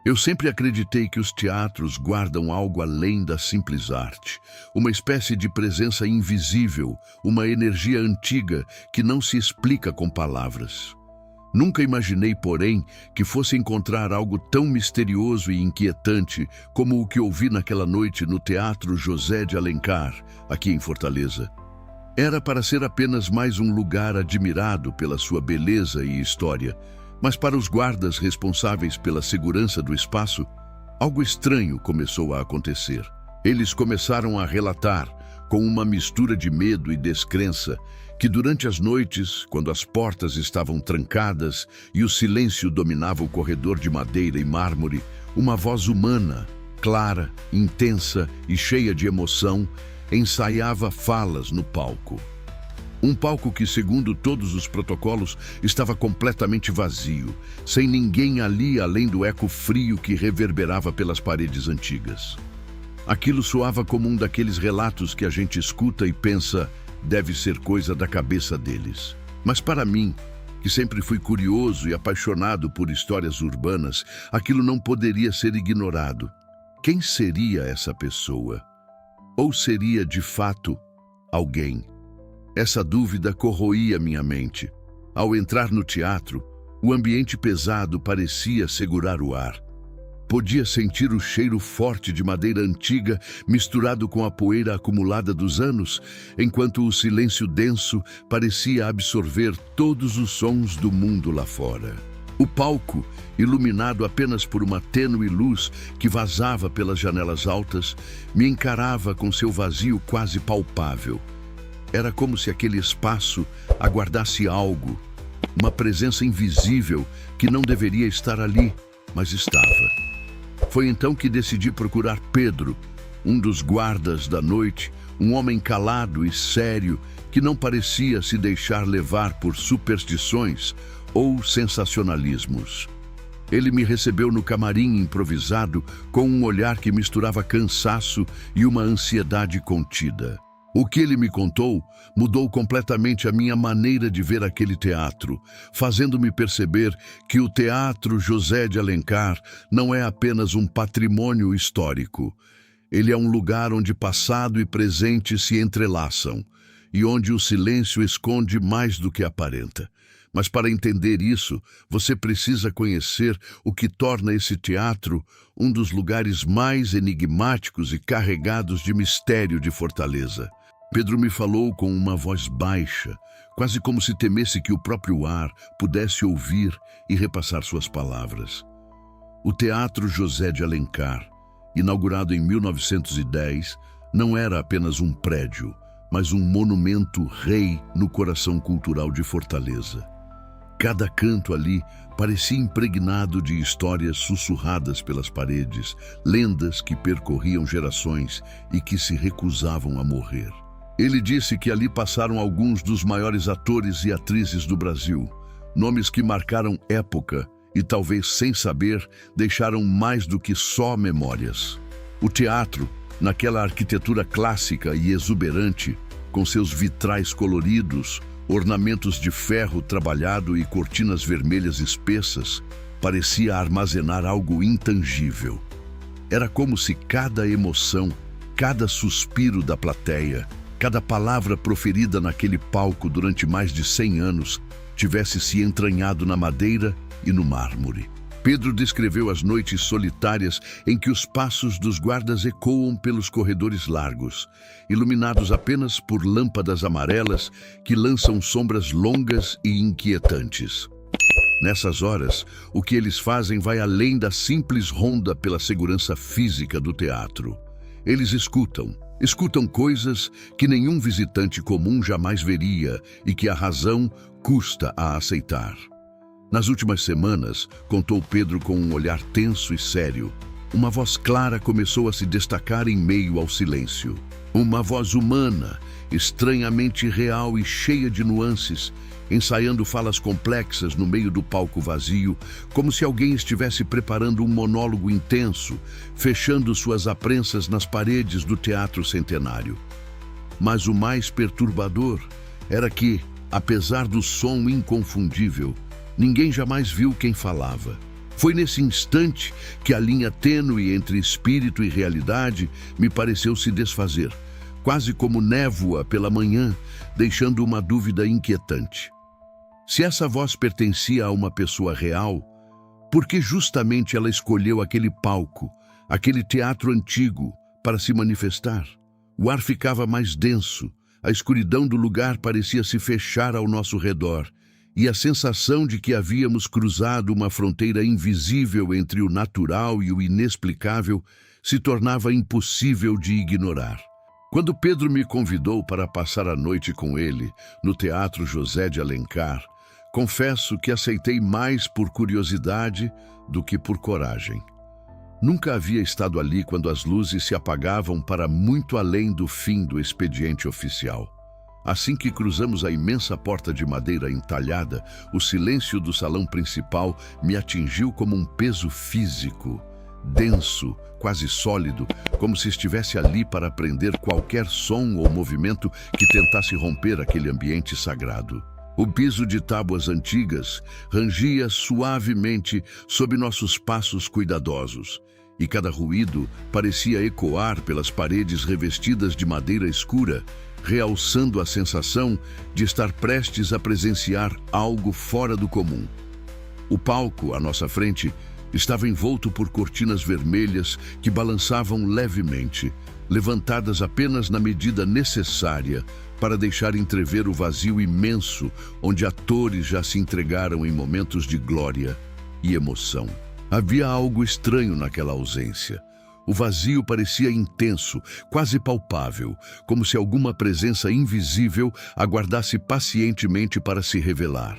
Eu sempre acreditei que os teatros guardam algo além da simples arte, uma espécie de presença invisível, uma energia antiga que não se explica com palavras. Nunca imaginei, porém, que fosse encontrar algo tão misterioso e inquietante como o que ouvi naquela noite no Teatro José de Alencar, aqui em Fortaleza. Era para ser apenas mais um lugar admirado pela sua beleza e história, mas para os guardas responsáveis pela segurança do espaço, algo estranho começou a acontecer. Eles começaram a relatar, com uma mistura de medo e descrença, que durante as noites, quando as portas estavam trancadas e o silêncio dominava o corredor de madeira e mármore, uma voz humana, clara, intensa e cheia de emoção, ensaiava falas no palco. Um palco que, segundo todos os protocolos, estava completamente vazio, sem ninguém ali além do eco frio que reverberava pelas paredes antigas. Aquilo soava como um daqueles relatos que a gente escuta e pensa, deve ser coisa da cabeça deles. Mas para mim, que sempre fui curioso e apaixonado por histórias urbanas, aquilo não poderia ser ignorado. Quem seria essa pessoa? Ou seria, de fato, alguém? Essa dúvida corroía minha mente. Ao entrar no teatro, o ambiente pesado parecia segurar o ar. Podia sentir o cheiro forte de madeira antiga misturado com a poeira acumulada dos anos, enquanto o silêncio denso parecia absorver todos os sons do mundo lá fora. O palco, iluminado apenas por uma tênue luz que vazava pelas janelas altas, me encarava com seu vazio quase palpável. Era como se aquele espaço aguardasse algo, uma presença invisível que não deveria estar ali, mas estava. Foi então que decidi procurar Pedro, um dos guardas da noite, um homem calado e sério que não parecia se deixar levar por superstições ou sensacionalismos. Ele me recebeu no camarim improvisado com um olhar que misturava cansaço e uma ansiedade contida. O que ele me contou mudou completamente a minha maneira de ver aquele teatro, fazendo-me perceber que o Teatro José de Alencar não é apenas um patrimônio histórico. Ele é um lugar onde passado e presente se entrelaçam, e onde o silêncio esconde mais do que aparenta. Mas para entender isso, você precisa conhecer o que torna esse teatro um dos lugares mais enigmáticos e carregados de mistério de Fortaleza. Pedro me falou com uma voz baixa, quase como se temesse que o próprio ar pudesse ouvir e repassar suas palavras. O Teatro José de Alencar, inaugurado em 1910, não era apenas um prédio, mas um monumento rei no coração cultural de Fortaleza. Cada canto ali parecia impregnado de histórias sussurradas pelas paredes, lendas que percorriam gerações e que se recusavam a morrer. Ele disse que ali passaram alguns dos maiores atores e atrizes do Brasil, nomes que marcaram época e, talvez sem saber, deixaram mais do que só memórias. O teatro, naquela arquitetura clássica e exuberante, com seus vitrais coloridos, ornamentos de ferro trabalhado e cortinas vermelhas espessas, parecia armazenar algo intangível. Era como se cada emoção, cada suspiro da plateia, cada palavra proferida naquele palco durante mais de 100 anos tivesse se entranhado na madeira e no mármore. Pedro descreveu as noites solitárias em que os passos dos guardas ecoam pelos corredores largos, iluminados apenas por lâmpadas amarelas que lançam sombras longas e inquietantes. Nessas horas, o que eles fazem vai além da simples ronda pela segurança física do teatro. Eles escutam coisas que nenhum visitante comum jamais veria e que a razão custa a aceitar. Nas últimas semanas, contou Pedro com um olhar tenso e sério, uma voz clara começou a se destacar em meio ao silêncio. Uma voz humana, estranhamente real e cheia de nuances, ensaiando falas complexas no meio do palco vazio, como se alguém estivesse preparando um monólogo intenso, fechando suas aprensas nas paredes do Teatro Centenário. Mas o mais perturbador era que, apesar do som inconfundível, ninguém jamais viu quem falava. Foi nesse instante que a linha tênue entre espírito e realidade me pareceu se desfazer, quase como névoa pela manhã, deixando uma dúvida inquietante. Se essa voz pertencia a uma pessoa real, por que justamente ela escolheu aquele palco, aquele teatro antigo, para se manifestar? O ar ficava mais denso, a escuridão do lugar parecia se fechar ao nosso redor, e a sensação de que havíamos cruzado uma fronteira invisível entre o natural e o inexplicável se tornava impossível de ignorar. Quando Pedro me convidou para passar a noite com ele no Teatro José de Alencar, confesso que aceitei mais por curiosidade do que por coragem. Nunca havia estado ali quando as luzes se apagavam para muito além do fim do expediente oficial. Assim que cruzamos a imensa porta de madeira entalhada, o silêncio do salão principal me atingiu como um peso físico, denso, quase sólido, como se estivesse ali para prender qualquer som ou movimento que tentasse romper aquele ambiente sagrado. O piso de tábuas antigas rangia suavemente sob nossos passos cuidadosos, e cada ruído parecia ecoar pelas paredes revestidas de madeira escura, realçando a sensação de estar prestes a presenciar algo fora do comum. O palco, à nossa frente, estava envolto por cortinas vermelhas que balançavam levemente, levantadas apenas na medida necessária para deixar entrever o vazio imenso onde atores já se entregaram em momentos de glória e emoção. Havia algo estranho naquela ausência. O vazio parecia intenso, quase palpável, como se alguma presença invisível aguardasse pacientemente para se revelar.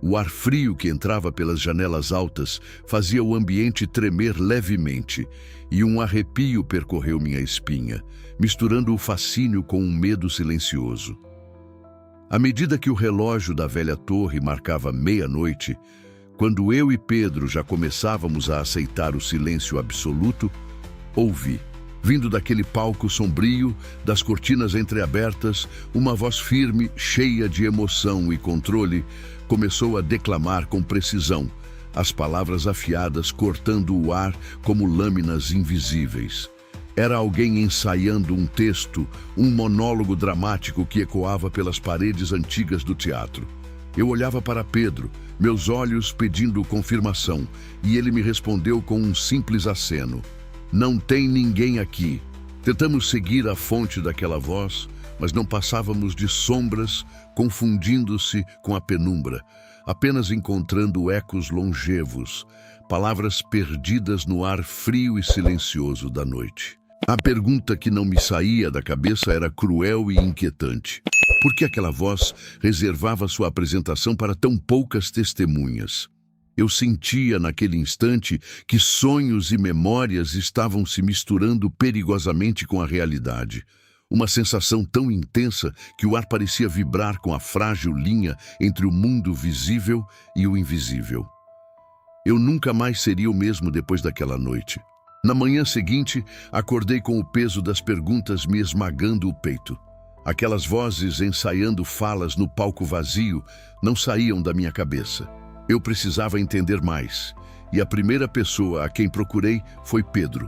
O ar frio que entrava pelas janelas altas fazia o ambiente tremer levemente, e um arrepio percorreu minha espinha, misturando o fascínio com um medo silencioso. À medida que o relógio da velha torre marcava meia-noite, quando eu e Pedro já começávamos a aceitar o silêncio absoluto, ouvi, vindo daquele palco sombrio, das cortinas entreabertas, uma voz firme, cheia de emoção e controle, começou a declamar com precisão, as palavras afiadas cortando o ar como lâminas invisíveis. Era alguém ensaiando um texto, um monólogo dramático que ecoava pelas paredes antigas do teatro. Eu olhava para Pedro, meus olhos pedindo confirmação, e ele me respondeu com um simples aceno. Não tem ninguém aqui. Tentamos seguir a fonte daquela voz, mas não passávamos de sombras, confundindo-se com a penumbra, apenas encontrando ecos longevos, palavras perdidas no ar frio e silencioso da noite. A pergunta que não me saía da cabeça era cruel e inquietante. Por que aquela voz reservava sua apresentação para tão poucas testemunhas? Eu sentia naquele instante que sonhos e memórias estavam se misturando perigosamente com a realidade. Uma sensação tão intensa que o ar parecia vibrar com a frágil linha entre o mundo visível e o invisível. Eu nunca mais seria o mesmo depois daquela noite. Na manhã seguinte, acordei com o peso das perguntas me esmagando o peito. Aquelas vozes ensaiando falas no palco vazio não saíam da minha cabeça. Eu precisava entender mais, e a primeira pessoa a quem procurei foi Pedro.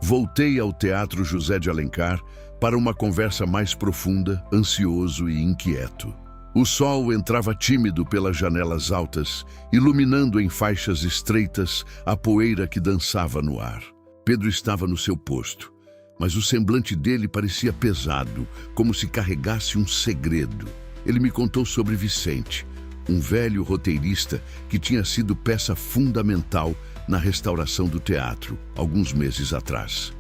Voltei ao Teatro José de Alencar para uma conversa mais profunda, ansioso e inquieto. O sol entrava tímido pelas janelas altas, iluminando em faixas estreitas a poeira que dançava no ar. Pedro estava no seu posto, mas o semblante dele parecia pesado, como se carregasse um segredo. Ele me contou sobre Vicente, um velho roteirista que tinha sido peça fundamental na restauração do teatro, alguns meses atrás.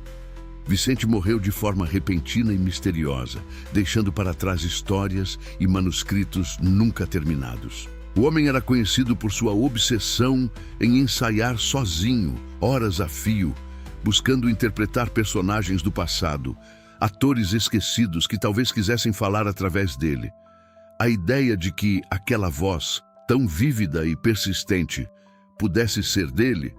Vicente morreu de forma repentina e misteriosa, deixando para trás histórias e manuscritos nunca terminados. O homem era conhecido por sua obsessão em ensaiar sozinho, horas a fio, buscando interpretar personagens do passado, atores esquecidos que talvez quisessem falar através dele. A ideia de que aquela voz, tão vívida e persistente, pudesse ser dele,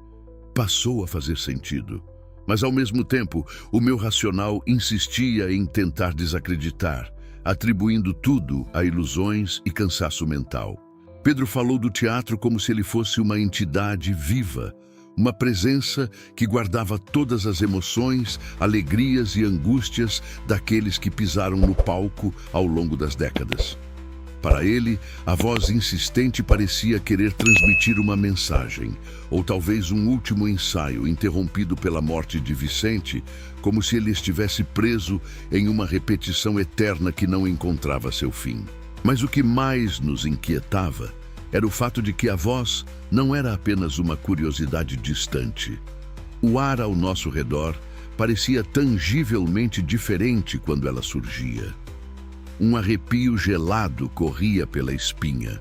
passou a fazer sentido. Mas, ao mesmo tempo, o meu racional insistia em tentar desacreditar, atribuindo tudo a ilusões e cansaço mental. Pedro falou do teatro como se ele fosse uma entidade viva, uma presença que guardava todas as emoções, alegrias e angústias daqueles que pisaram no palco ao longo das décadas. Para ele, a voz insistente parecia querer transmitir uma mensagem, ou talvez um último ensaio interrompido pela morte de Vicente, como se ele estivesse preso em uma repetição eterna que não encontrava seu fim. Mas o que mais nos inquietava era o fato de que a voz não era apenas uma curiosidade distante. O ar ao nosso redor parecia tangivelmente diferente quando ela surgia. Um arrepio gelado corria pela espinha.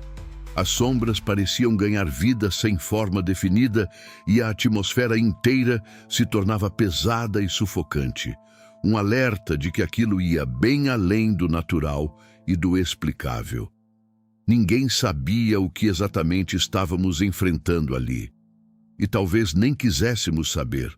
As sombras pareciam ganhar vida sem forma definida e a atmosfera inteira se tornava pesada e sufocante. Um alerta de que aquilo ia bem além do natural e do explicável. Ninguém sabia o que exatamente estávamos enfrentando ali. E talvez nem quiséssemos saber.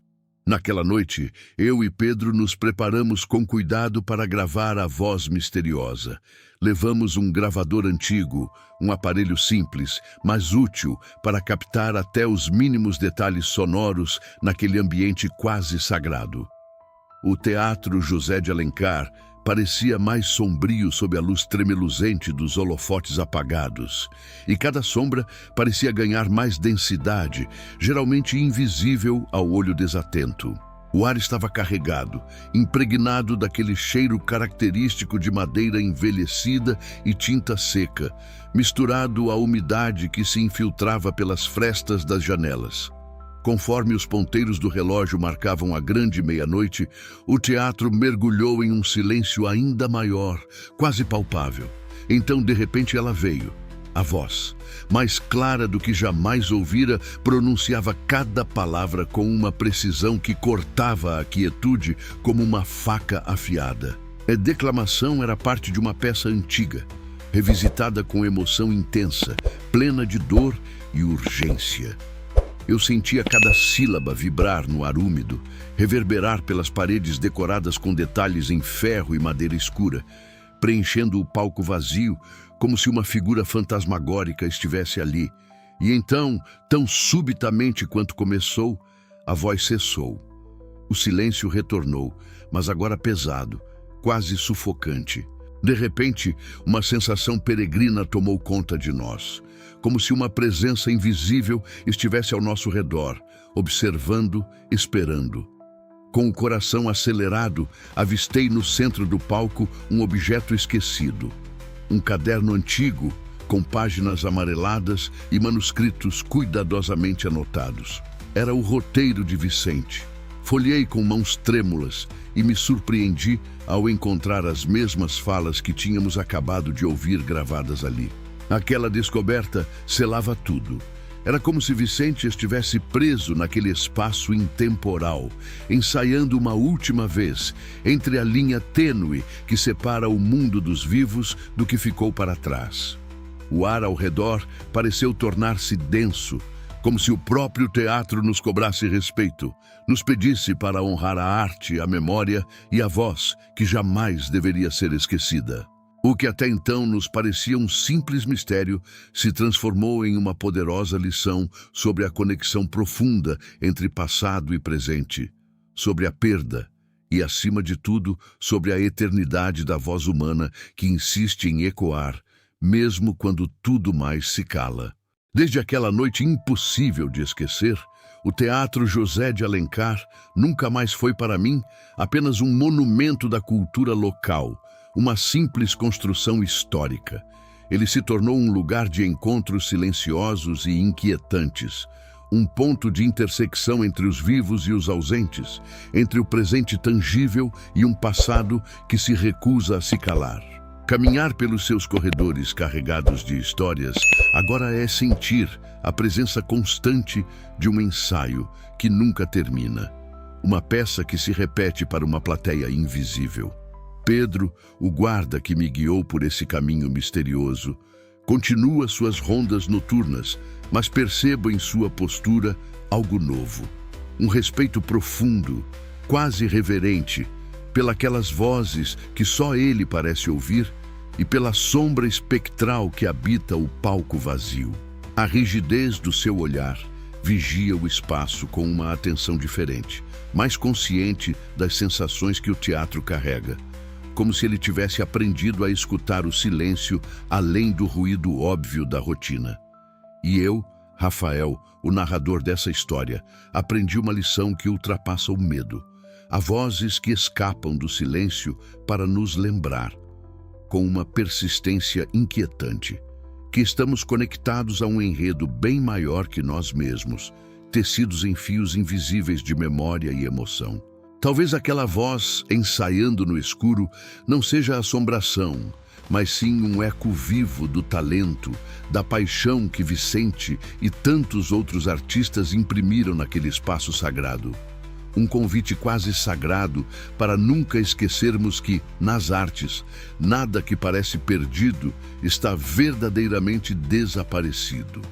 Naquela noite, eu e Pedro nos preparamos com cuidado para gravar a voz misteriosa. Levamos um gravador antigo, um aparelho simples, mas útil para captar até os mínimos detalhes sonoros naquele ambiente quase sagrado. O Teatro José de Alencar parecia mais sombrio sob a luz tremeluzente dos holofotes apagados, e cada sombra parecia ganhar mais densidade, geralmente invisível ao olho desatento. O ar estava carregado, impregnado daquele cheiro característico de madeira envelhecida e tinta seca, misturado à umidade que se infiltrava pelas frestas das janelas. Conforme os ponteiros do relógio marcavam a grande meia-noite, o teatro mergulhou em um silêncio ainda maior, quase palpável. Então, de repente, ela veio. A voz, mais clara do que jamais ouvira, pronunciava cada palavra com uma precisão que cortava a quietude como uma faca afiada. A declamação era parte de uma peça antiga, revisitada com emoção intensa, plena de dor e urgência. Eu sentia cada sílaba vibrar no ar úmido, reverberar pelas paredes decoradas com detalhes em ferro e madeira escura, preenchendo o palco vazio como se uma figura fantasmagórica estivesse ali. E então, tão subitamente quanto começou, a voz cessou. O silêncio retornou, mas agora pesado, quase sufocante. De repente, uma sensação peregrina tomou conta de nós, como se uma presença invisível estivesse ao nosso redor, observando, esperando. Com o coração acelerado, avistei no centro do palco um objeto esquecido. Um caderno antigo, com páginas amareladas e manuscritos cuidadosamente anotados. Era o roteiro de Vicente. Folhei com mãos trêmulas e me surpreendi ao encontrar as mesmas falas que tínhamos acabado de ouvir gravadas ali. Aquela descoberta selava tudo. Era como se Vicente estivesse preso naquele espaço intemporal, ensaiando uma última vez entre a linha tênue que separa o mundo dos vivos do que ficou para trás. O ar ao redor pareceu tornar-se denso, como se o próprio teatro nos cobrasse respeito, nos pedisse para honrar a arte, a memória e a voz que jamais deveria ser esquecida. O que até então nos parecia um simples mistério se transformou em uma poderosa lição sobre a conexão profunda entre passado e presente, sobre a perda e, acima de tudo, sobre a eternidade da voz humana que insiste em ecoar, mesmo quando tudo mais se cala. Desde aquela noite impossível de esquecer, o Teatro José de Alencar nunca mais foi para mim apenas um monumento da cultura local, uma simples construção histórica. Ele se tornou um lugar de encontros silenciosos e inquietantes, um ponto de intersecção entre os vivos e os ausentes, entre o presente tangível e um passado que se recusa a se calar. Caminhar pelos seus corredores carregados de histórias agora é sentir a presença constante de um ensaio que nunca termina, uma peça que se repete para uma plateia invisível. Pedro, o guarda que me guiou por esse caminho misterioso, continua suas rondas noturnas, mas percebo em sua postura algo novo. Um respeito profundo, quase reverente, pelas vozes que só ele parece ouvir e pela sombra espectral que habita o palco vazio. A rigidez do seu olhar vigia o espaço com uma atenção diferente, mais consciente das sensações que o teatro carrega, como se ele tivesse aprendido a escutar o silêncio além do ruído óbvio da rotina. E eu, Rafael, o narrador dessa história, aprendi uma lição que ultrapassa o medo. Há vozes que escapam do silêncio para nos lembrar, com uma persistência inquietante, que estamos conectados a um enredo bem maior que nós mesmos, tecidos em fios invisíveis de memória e emoção. Talvez aquela voz ensaiando no escuro não seja assombração, mas sim um eco vivo do talento, da paixão que Vicente e tantos outros artistas imprimiram naquele espaço sagrado. Um convite quase sagrado para nunca esquecermos que, nas artes, nada que parece perdido está verdadeiramente desaparecido.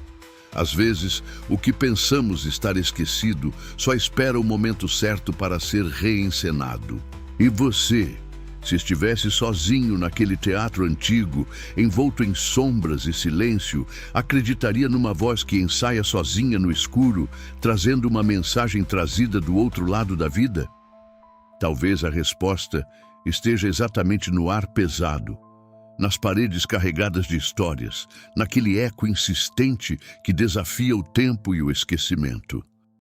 Às vezes, o que pensamos estar esquecido só espera o momento certo para ser reencenado. E você, se estivesse sozinho naquele teatro antigo, envolto em sombras e silêncio, acreditaria numa voz que ensaia sozinha no escuro, trazendo uma mensagem trazida do outro lado da vida? Talvez a resposta esteja exatamente no ar pesado, nas paredes carregadas de histórias, naquele eco insistente que desafia o tempo e o esquecimento.